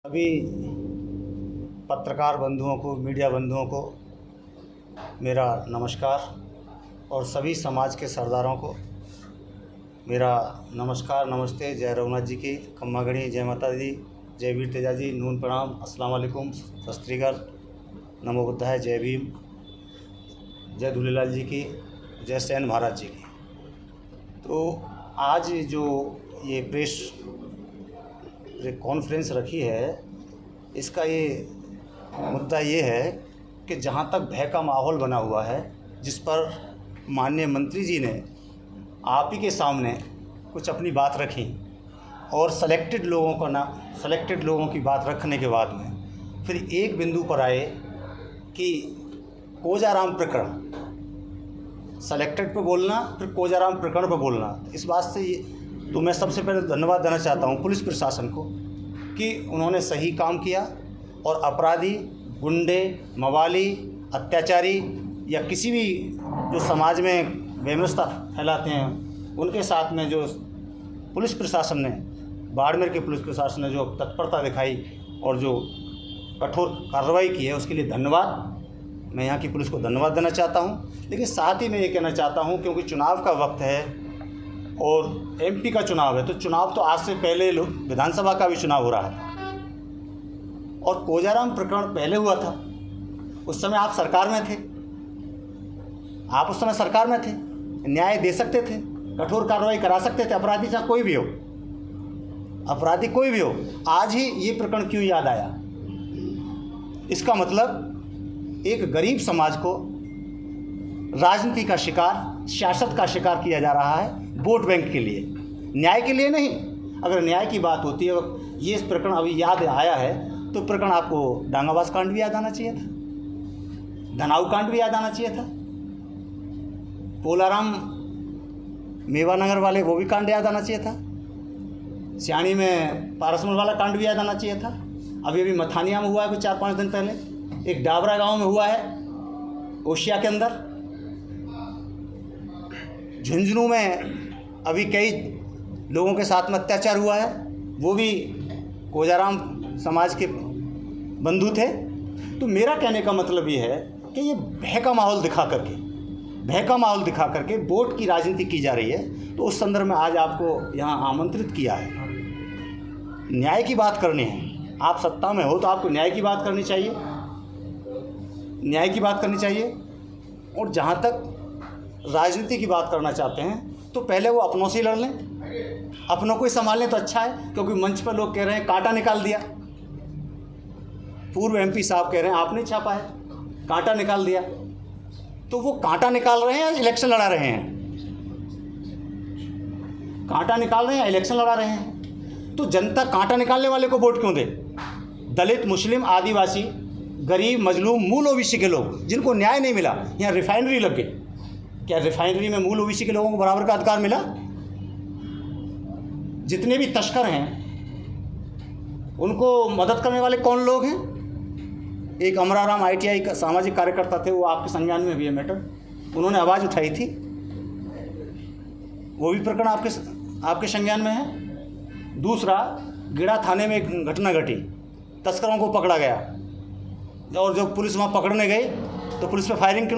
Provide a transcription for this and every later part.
सभी पत्रकार बंधुओं को, मीडिया बंधुओं को मेरा नमस्कार और सभी समाज के सरदारों को मेरा नमस्कार, नमस्ते। जय रघुनाथ जी की, खम्मा गणी, जय माता दी, जय वीर तेजा जी, नून प्रणाम, अस्सलाम वालेकुम, सत श्री अकाल, नमो बुद्धाय, जय भीम, जय झूलेलाल जी की, जय सैन महाराज जी की। तो आज जो ये प्रेस कॉन्फ्रेंस रखी है, इसका ये मुद्दा ये है कि जहाँ तक भय का माहौल बना हुआ है, जिस पर माननीय मंत्री जी ने आप ही के सामने कुछ अपनी बात रखी और सेलेक्टेड लोगों की बात रखने के बाद में फिर एक बिंदु पर आए कि कोजाराम प्रकरण, सेलेक्टेड पे बोलना, फिर कोजाराम प्रकरण पे बोलना। इस बात से तो मैं सबसे पहले धन्यवाद देना चाहता हूँ पुलिस प्रशासन को कि उन्होंने सही काम किया और अपराधी, गुंडे, मवाली, अत्याचारी या किसी भी जो समाज में बेव्यवस्था फैलाते हैं उनके साथ में जो पुलिस प्रशासन ने, बाड़मेर के पुलिस प्रशासन ने जो तत्परता दिखाई और जो कठोर कार्रवाई की है, उसके लिए धन्यवाद। मैं यहाँ की पुलिस को धन्यवाद देना चाहता हूँ। लेकिन साथ ही मैं ये कहना चाहता हूँ, क्योंकि चुनाव का वक्त है और एमपी का चुनाव है, तो चुनाव तो आज से पहले विधानसभा का भी चुनाव हो रहा था और कोजाराम प्रकरण पहले हुआ था। उस समय आप सरकार में थे, आप उस समय सरकार में थे, न्याय दे सकते थे, कठोर कार्रवाई करा सकते थे। अपराधी चाहे कोई भी हो, अपराधी कोई भी हो, आज ही ये प्रकरण क्यों याद आया? इसका मतलब एक गरीब समाज को राजनीति का शिकार, सियासत का शिकार किया जा रहा है वोट बैंक के लिए, न्याय के लिए नहीं। अगर न्याय की बात होती है, ये प्रकरण अभी याद आया है तो प्रकरण आपको डांगाबाज कांड भी याद आना चाहिए था, धनाऊ कांड भी याद आना चाहिए था, पोलाराम मेवानगर वाले वो भी कांड याद आना चाहिए था, सियानी में पारसमल वाला कांड भी याद आना चाहिए था। अभी मथानिया में हुआ है कुछ 4-5 दिन पहले, एक डाबरा गांव में हुआ है ओशिया के अंदर, झुंझुनू में अभी कई लोगों के साथ में अत्याचार हुआ है, वो भी कोजाराम समाज के बंधु थे। तो मेरा कहने का मतलब ये है कि ये भय का माहौल दिखा करके वोट की राजनीति की जा रही है। तो उस संदर्भ में आज आपको यहाँ आमंत्रित किया है। न्याय की बात करनी है, आप सत्ता में हो तो आपको न्याय की बात करनी चाहिए, न्याय की बात करनी चाहिए। और जहाँ तक राजनीति की बात करना चाहते हैं तो पहले वो अपनों से ही लड़ लें, अपनों को ही संभाल लें तो अच्छा है। क्योंकि मंच पर लोग कह रहे हैं कांटा निकाल दिया, पूर्व एमपी साहब कह रहे हैं आपने छापा है, कांटा निकाल दिया। तो वो कांटा निकाल रहे हैं, इलेक्शन लड़ा रहे हैं, कांटा निकाल रहे हैं, इलेक्शन लड़ा रहे हैं। तो जनता कांटा निकालने वाले को वोट क्यों दे? दलित, मुस्लिम, आदिवासी, गरीब, मजलूम, मूल ओबीसी के लोग जिनको न्याय नहीं मिला, यहाँ रिफाइनरी लग गई, क्या रिफाइनरी में मूल ओबीसी के लोगों को बराबर का अधिकार मिला? जितने भी तस्कर हैं उनको मदद करने वाले कौन लोग हैं? एक अमराराम ITI का सामाजिक कार्यकर्ता थे, वो आपके संज्ञान में भी है मैटर, उन्होंने आवाज़ उठाई थी, वो भी प्रकरण आपके संज्ञान में है। दूसरा, गिड़ा थाने में एक घटना घटी, तस्करों को पकड़ा गया और जब पुलिस वहाँ पकड़ने गई तो पुलिस पे फायरिंग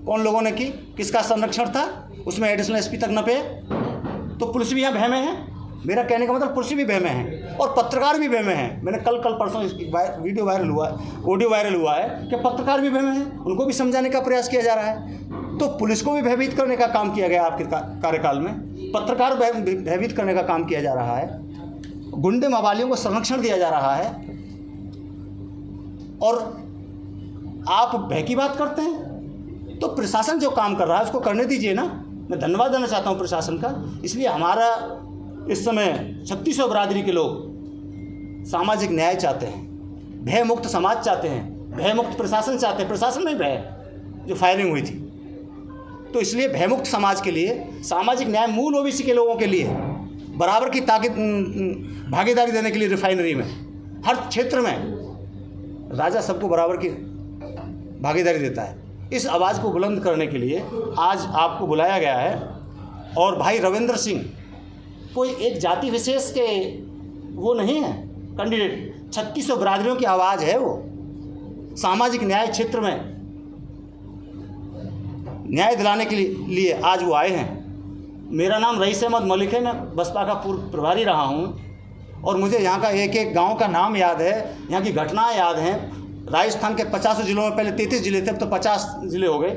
कौन लोगों ने की, किसका संरक्षण था, उसमें एडिशनल SP तक न पे। तो पुलिस भी यहाँ भय में है। मेरा कहने का मतलब पुलिस भी भय में है और पत्रकार भी भय में है। मैंने कल परसों वीडियो वायरल हुआ है, ऑडियो वायरल हुआ है कि पत्रकार भी भय में हैं, उनको भी समझाने का प्रयास किया जा रहा है। तो पुलिस को भी भयभीत करने का काम किया गया आपके कार्यकाल में, पत्रकार भयभीत करने का काम किया जा रहा है, गुंडे मवालियों को संरक्षण दिया जा रहा है और आप भय की बात करते हैं। तो प्रशासन जो काम कर रहा है उसको करने दीजिए ना। मैं धन्यवाद देना चाहता हूँ प्रशासन का। इसलिए हमारा इस समय 3600 बरादरी के लोग सामाजिक न्याय चाहते हैं, भय मुक्त समाज चाहते हैं, भय मुक्त प्रशासन चाहते हैं। प्रशासन में भय जो फायरिंग हुई थी, तो इसलिए भय मुक्त समाज के लिए, सामाजिक न्याय, मूल ओबीसी के लोगों के लिए बराबर की भागीदारी देने के लिए रिफाइनरी में, हर क्षेत्र में राजा सबको बराबर की भागीदारी देता है। इस आवाज़ को बुलंद करने के लिए आज आपको बुलाया गया है। और भाई रविंद्र सिंह कोई एक जाति विशेष के वो नहीं है कैंडिडेट, 3600 बिरादरियों की आवाज़ है वो। सामाजिक न्याय क्षेत्र में न्याय दिलाने के लिए आज वो आए हैं। मेरा नाम रईस अहमद मलिक है, मैं बसपा का पूर्व प्रभारी रहा हूँ और मुझे यहाँ का एक एक गांव का नाम याद है, यहाँ की घटनाएं याद हैं। राजस्थान के 50 जिलों में, पहले 33 जिले थे, अब तो 50 जिले हो गए।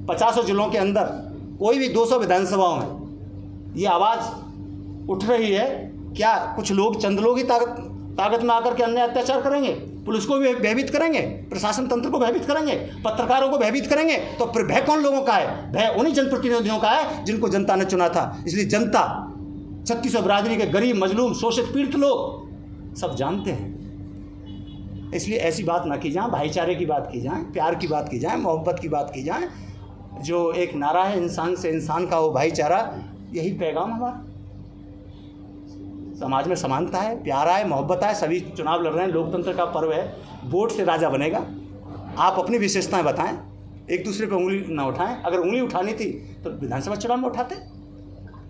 50 जिलों के अंदर कोई भी 200 विधानसभाओं में ये आवाज़ उठ रही है। क्या कुछ लोग, चंद लोग ही ताकत में आकर के अन्याय अत्याचार करेंगे? पुलिस को भी भयभीत करेंगे, प्रशासन तंत्र को भयभीत करेंगे, पत्रकारों को भयभीत करेंगे, तो फिर भय कौन लोगों का है? भय उन्हीं जनप्रतिनिधियों का है जिनको जनता ने चुना था। इसलिए जनता, 3600 बिरादरी के गरीब, मजलूम, शोषित, पीड़ित लोग सब जानते हैं। इसलिए ऐसी बात ना की जाए, भाईचारे की बात की जाए, प्यार की बात की जाए, मोहब्बत की बात की जाए। जो एक नारा है, इंसान से इंसान का वो भाईचारा, यही पैगाम हमारा। समाज में समानता है, प्यार है, मोहब्बत है, सभी चुनाव लड़ रहे हैं, लोकतंत्र का पर्व है। वोट से राजा बनेगा। आप अपनी विशेषताएं बताएं, एक दूसरे पे उंगली ना उठाएं। अगर उंगली उठानी थी तो विधानसभा चुनाव में उठाते।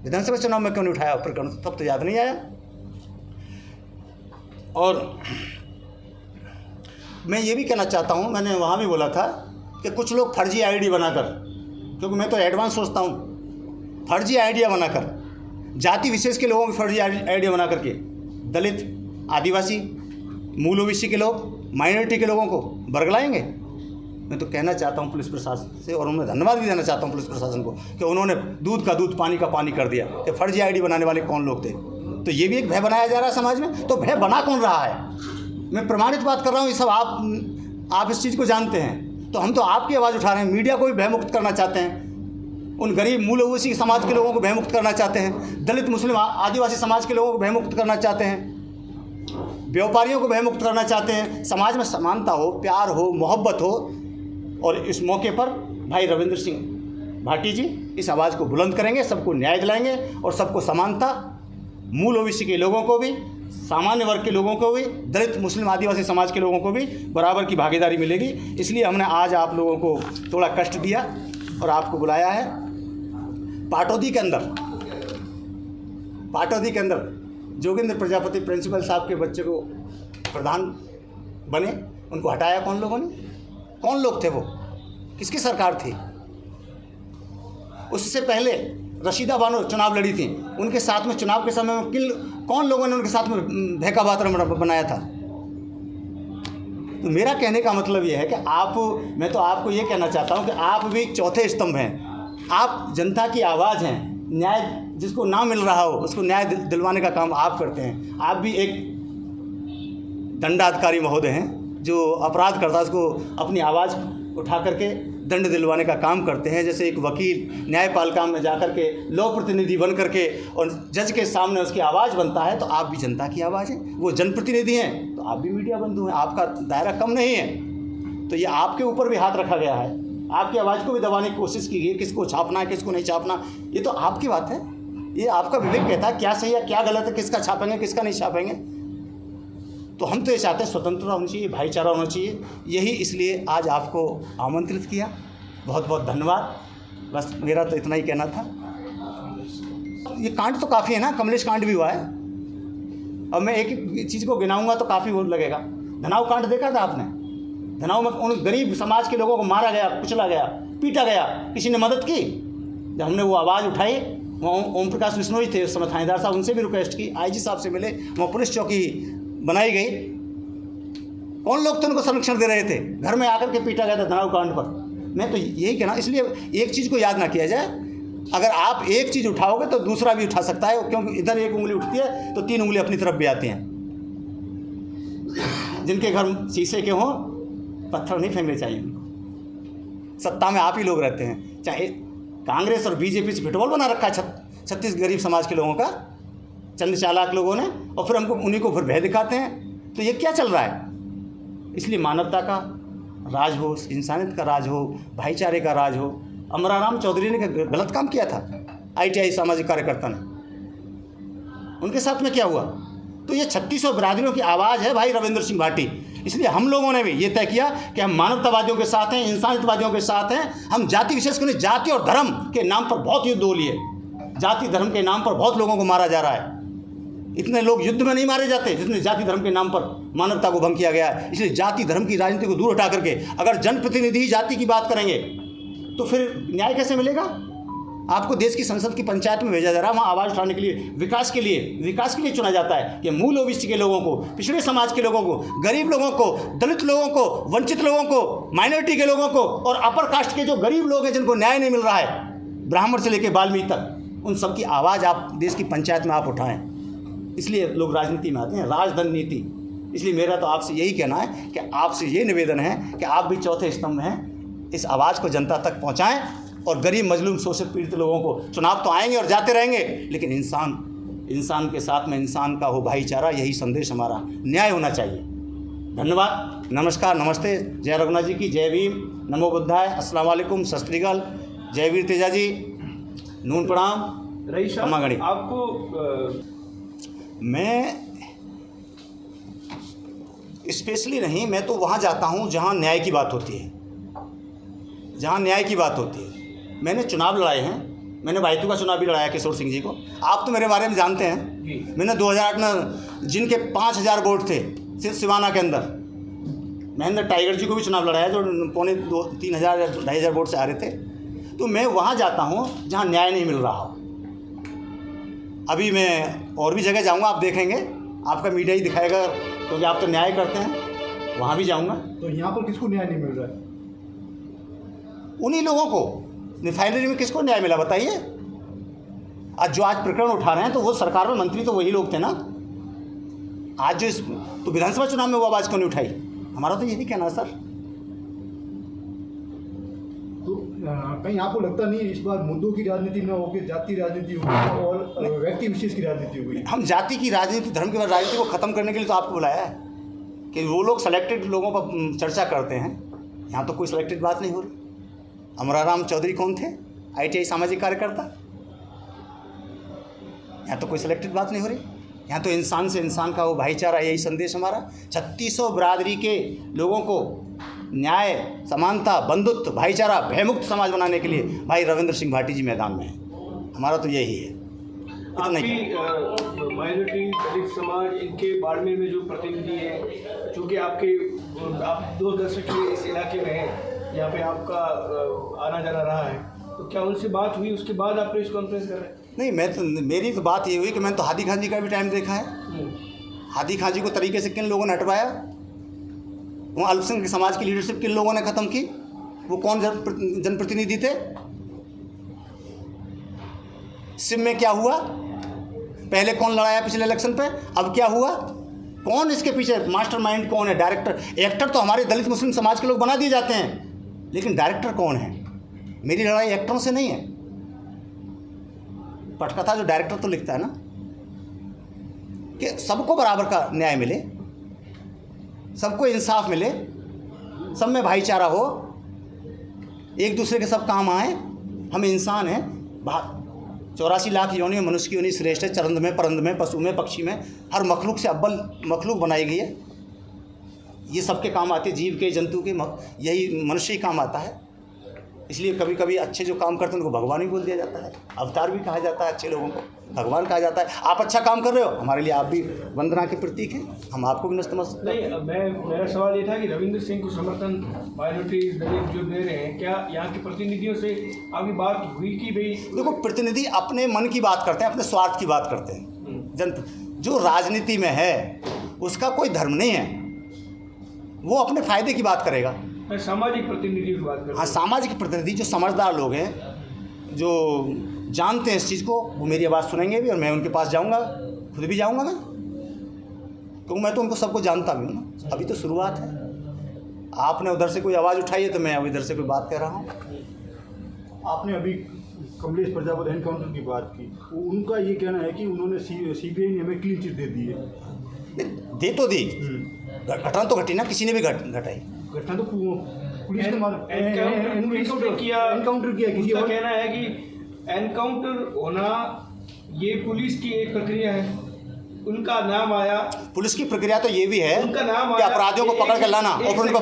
विधानसभा चुनाव में क्यों नहीं उठाया? प्रकरण तब तो याद नहीं आया। और मैं ये भी कहना चाहता हूँ, मैंने वहाँ भी बोला था कि कुछ लोग फर्जी आईडी बनाकर, क्योंकि मैं तो एडवांस सोचता हूँ, फर्जी आइडिया बनाकर, जाति विशेष के लोगों की फर्जी आइडिया बना करके दलित, आदिवासी, मूल ओबीसी के लोग, माइनॉरिटी के लोगों को बरगलाएंगे। मैं तो कहना चाहता हूँ पुलिस प्रशासन से, और उन्हें धन्यवाद भी देना चाहता हूँ पुलिस प्रशासन को कि उन्होंने दूध का दूध, पानी का पानी कर दिया। कि फर्जी आईडी बनाने वाले कौन लोग थे? तो ये भी एक भय बनाया जा रहा है समाज में। तो भय बना कौन रहा है? मैं प्रमाणित बात कर रहा हूँ, ये सब आप इस चीज़ को जानते हैं। तो हम तो आपकी आवाज़ उठा रहे हैं। मीडिया को भी भयमुक्त करना चाहते हैं, उन गरीब मूल ओबीसी समाज के लोगों को भयमुक्त करना चाहते हैं, दलित, मुस्लिम, आदिवासी समाज के लोगों को भयमुक्त करना चाहते हैं, व्यापारियों को भयमुक्त करना चाहते हैं। समाज में समानता हो, प्यार हो, मोहब्बत हो। और इस मौके पर भाई रविंद्र सिंह भाटी जी इस आवाज़ को बुलंद करेंगे, सबको न्याय दिलाएंगे और सबको समानता, मूल ओबीसी के लोगों को भी, सामान्य वर्ग के लोगों को भी, दलित, मुस्लिम, आदिवासी समाज के लोगों को भी बराबर की भागीदारी मिलेगी। इसलिए हमने आज आप लोगों को थोड़ा कष्ट दिया और आपको बुलाया है। पाटौदी के अंदर जोगिंद्र प्रजापति प्रिंसिपल साहब के बच्चे को प्रधान बने, उनको हटाया कौन लोगों ने? कौन लोग थे वो? किसकी सरकार थी? उससे पहले रशीदा बानो चुनाव लड़ी थी, उनके साथ में चुनाव के समय में कौन लोगों ने उनके साथ में भैका वातावरण बनाया था? तो मेरा कहने का मतलब ये है कि मैं तो आपको ये कहना चाहता हूँ कि आप भी चौथे स्तंभ हैं। आप जनता की आवाज़ हैं। न्याय जिसको ना मिल रहा हो उसको न्याय दिलवाने का काम आप करते हैं। आप भी एक दंडाधिकारी महोदय हैं जो अपराध करता है उसको अपनी आवाज़ उठा करके दंड दिलवाने का काम करते हैं। जैसे एक वकील न्यायपालिका में जा कर के लॉ प्रतिनिधि बन करके और जज के सामने उसकी आवाज़ बनता है, तो आप भी जनता की आवाज़ हैं। वो जनप्रतिनिधि हैं तो आप भी मीडिया बंधु हैं। आपका दायरा कम नहीं है। तो ये आपके ऊपर भी हाथ रखा गया है, आपकी आवाज़ को भी दबाने की कोशिश की गई। किसको छापना है, किसको नहीं छापना, ये तो आपकी बात है। ये आपका विवेक कहता है क्या सही है क्या गलत है, किसका छापेंगे किसका नहीं छापेंगे। तो हम तो ये चाहते हैं स्वतंत्रता होनी चाहिए, भाईचारा होना चाहिए। यही इसलिए आज आपको आमंत्रित किया। बहुत बहुत धन्यवाद। बस मेरा तो इतना ही कहना था। ये कांड तो काफ़ी है ना, कमलेश कांड भी हुआ है। अब मैं एक एक चीज़ को गिनाऊंगा तो काफ़ी वो लगेगा। धनाव कांड देखा था आपने? धनाव में उन गरीब समाज के लोगों को मारा गया, कुचला गया, पीटा गया, किसी ने मदद की? जब हमने वो आवाज़ उठाई, वहाँ ओम प्रकाश बिश्नोई थे उस समय थानेदार साहब, उनसे भी रिक्वेस्ट की, आईजी साहब से मिले, वहाँ पुलिस चौकी बनाई गई। कौन लोग तो उनको संरक्षण दे रहे थे? घर में आकर के पीटा गया था धनाव कांड पर। मैं तो यही कहना, इसलिए एक चीज़ को याद ना किया जाए। अगर आप एक चीज़ उठाओगे तो दूसरा भी उठा सकता है, क्योंकि इधर एक उंगली उठती है तो तीन उंगली अपनी तरफ भी आती हैं। जिनके घर शीशे के हों पत्थर नहीं फेंकने चाहिए उनको। सत्ता में आप ही लोग रहते हैं, चाहे कांग्रेस और बीजेपी से फुटबॉल बना रखा है 36 गरीब समाज के लोगों का, चंद चालाक लोगों ने, और फिर हमको उन्हीं को फिर भय दिखाते हैं। तो ये क्या चल रहा है? इसलिए मानवता का राज हो, इंसानियत का राज हो, भाईचारे का राज हो। अमराराम चौधरी ने गलत काम किया था, ITI सामाजिक कार्यकर्ता ने, उनके साथ में क्या हुआ? तो ये 3600 बिरादरियों की आवाज़ है भाई रविंद्र सिंह भाटी। इसलिए हम लोगों ने भी ये तय किया कि हम मानवतावादियों के साथ हैं, इंसानियतवादियों के साथ हैं। हम जाति विशेष को नहीं, जाति और धर्म के नाम पर बहुत युद्ध हो लिए। जाति धर्म के नाम पर बहुत लोगों को मारा जा रहा है। इतने लोग युद्ध में नहीं मारे जाते जितने जाति धर्म के नाम पर मानवता को भंग किया गया है। इसलिए जाति धर्म की राजनीति को दूर हटा करके अगर जनप्रतिनिधि ही जाति की बात करेंगे तो फिर न्याय कैसे मिलेगा? आपको देश की संसद की पंचायत में भेजा जा रहा है, वहाँ आवाज़ उठाने के लिए, विकास के लिए चुना जाता है कि मूल ओबीसी के लोगों को, पिछड़े समाज के लोगों को, गरीब लोगों को, दलित लोगों को, वंचित लोगों को, माइनॉरिटी के लोगों को और अपर कास्ट के जो गरीब लोग हैं जिनको न्याय नहीं मिल रहा है, ब्राह्मण से लेकर वाल्मीकि तक, उन सबकी आवाज़ आप देश की पंचायत में आप उठाएं। इसलिए लोग राजनीति में आते हैं, राजधन नीति। इसलिए मेरा तो आपसे यही कहना है कि आपसे ये निवेदन है कि आप भी चौथे स्तंभ में हैं, इस आवाज़ को जनता तक पहुंचाएं और गरीब मजलूम शोषित पीड़ित लोगों को, चुनाव तो आएंगे और जाते रहेंगे लेकिन इंसान के साथ में इंसान का हो भाईचारा, यही संदेश हमारा, न्याय होना चाहिए। धन्यवाद, नमस्कार, नमस्ते, जय रघुनाथ जी की, जय भीम, नमो बुद्धाय, अस्सलाम वालेकुम, सत श्री अकाल, जय वीर तेजा जी, नून प्रणाम, रईस साहब, आपको मैं स्पेशली नहीं, मैं तो वहाँ जाता हूँ जहाँ न्याय की बात होती है, जहाँ न्याय की बात होती है। मैंने चुनाव लड़ाए हैं, मैंने भाईतू का चुनाव भी लड़ाया किशोर सिंह जी को, आप तो मेरे बारे में जानते हैं। मैंने 2008 में जिनके 5000 वोट थे सिर्फ सिवाना के अंदर, महेंद्र टाइगर जी को भी चुनाव लड़ाया जो 2,500-3,000 या 2,500 वोट से आ रहे थे। तो मैं वहाँ जाता हूँ जहाँ न्याय नहीं मिल रहा हो। अभी मैं और भी जगह जाऊँगा, आप देखेंगे, आपका मीडिया ही दिखाएगा क्योंकि आप तो न्याय करते हैं, वहाँ भी जाऊँगा। तो यहाँ पर किसको न्याय नहीं मिल रहा है? उन्हीं लोगों को, रिफाइनरी में किसको न्याय मिला बताइए? आज जो आज प्रकरण उठा रहे हैं तो वो सरकार में मंत्री तो वही लोग थे ना। आज जो तो विधानसभा चुनाव में वो आवाज़ क्यों नहीं उठाई? हमारा तो यही कहना है सर। तो कहीं आपको लगता नहीं इस बार मुद्दों की राजनीति न होकर जाति राजनीति होगी और व्यक्ति विशेष की राजनीति होगी? हम जाति की राजनीति, धर्म की राजनीति को ख़त्म करने के लिए तो आपको बुलाया है कि वो लोग सेलेक्टेड लोगों पर चर्चा करते हैं। यहाँ तो कोई सेलेक्टेड बात नहीं हो रही। अमराराम चौधरी कौन थे? ITI सामाजिक कार्यकर्ता। यहाँ तो कोई सिलेक्टेड बात नहीं हो रही। यहाँ तो इंसान से इंसान का वो भाईचारा, यही संदेश हमारा। 3600 बरादरी के लोगों को न्याय, समानता, बंधुत्व, भाईचारा, भयमुक्त समाज बनाने के लिए भाई रविंद्र सिंह भाटी जी मैदान में हैं। हमारा तो यही है। आपकी माइनॉरिटी, दलित समाज, इनके बाड़मेर में जो प्रतिनिधि हैं, चूँकि आप 2 दशक के इस इलाके में हैं, यहाँ पे आपका आना जाना रहा है, तो क्या उनसे बात हुई? उसके बाद आप प्रेस कॉन्फ्रेंस कर रहे हैं? नहीं, मेरी तो बात ये हुई कि मैंने तो हादी खान जी का भी टाइम देखा है। हादी खान जी को तरीके से किन लोगों ने हटवाया? वो अल्पसंख्यक समाज की लीडरशिप किन लोगों ने ख़त्म की? वो कौन जनप्रतिनिधि थे? सिम में क्या हुआ? पहले कौन लड़ाया पिछले इलेक्शन पे? अब क्या हुआ? कौन इसके पीछे मास्टरमाइंड कौन है? डायरेक्टर, एक्टर तो हमारे दलित मुस्लिम समाज के लोग बना दिए जाते हैं, लेकिन डायरेक्टर कौन है? मेरी लड़ाई एक्टरों से नहीं है। पटकथा जो डायरेक्टर तो लिखता है ना कि सबको बराबर का न्याय मिले, सबको इंसाफ मिले, सब में भाईचारा हो, एक दूसरे के सब काम आए। हम इंसान हैं। 84 लाख योनि में मनुष्य की योनि श्रेष्ठ है। चरंद में, परंद में, पशु में, पक्षी में, हर मखलूक से अव्वल मखलूक बनाई गई है। ये सबके काम आते हैं, जीव के, जंतु के, यही मनुष्य ही काम आता है। इसलिए कभी कभी अच्छे जो काम करते हैं उनको भगवान ही बोल दिया जाता है, अवतार भी कहा जाता है, अच्छे लोगों को भगवान कहा जाता है। आप अच्छा काम कर रहे हो, हमारे लिए आप भी वंदना के प्रतीक हैं, हम आपको भी नतमस्तक। नहीं, मेरा सवाल ये था कि रविंद्र सिंह को समर्थन माइनॉरिटी दलित जो दे रहे हैं, क्या यहाँ के प्रतिनिधियों से आपकी बात हुई कि भाई? देखो, प्रतिनिधि अपने मन की बात करते हैं, अपने स्वार्थ की बात करते हैं। जो राजनीति में है उसका कोई धर्म नहीं है, वो अपने फायदे की बात करेगा। मैं सामाजिक प्रतिनिधि की बात कर रहा हूँ। हाँ, सामाजिक प्रतिनिधि जो समझदार लोग हैं, जो जानते हैं इस चीज़ को, वो मेरी आवाज़ सुनेंगे भी और मैं उनके पास जाऊंगा, खुद भी जाऊंगा मैं, क्योंकि मैं तो उनको सबको जानता भी हूँ ना। अभी तो शुरुआत है। आपने उधर से कोई आवाज़ उठाई है तो मैं अब इधर से कोई बात कह रहा हूँ। आपने अभी कमलेश प्रजापति एनकाउंटर की बात की, उनका ये कहना है कि उन्होंने CBI ने हमें क्लीन चिट दे दी है। दे तो दी, घटना तो घटी ना, किसी ने भी घटाई घटना तो पुलिस ने एनकाउंटर किया। किसी का कहना है कि एनकाउंटर होना ये पुलिस की एक प्रक्रिया है, उनका नाम आया। पुलिस की प्रक्रिया तो ये भी है उनका नाम कि अपराधियों को पकड़ कर लाना और उनको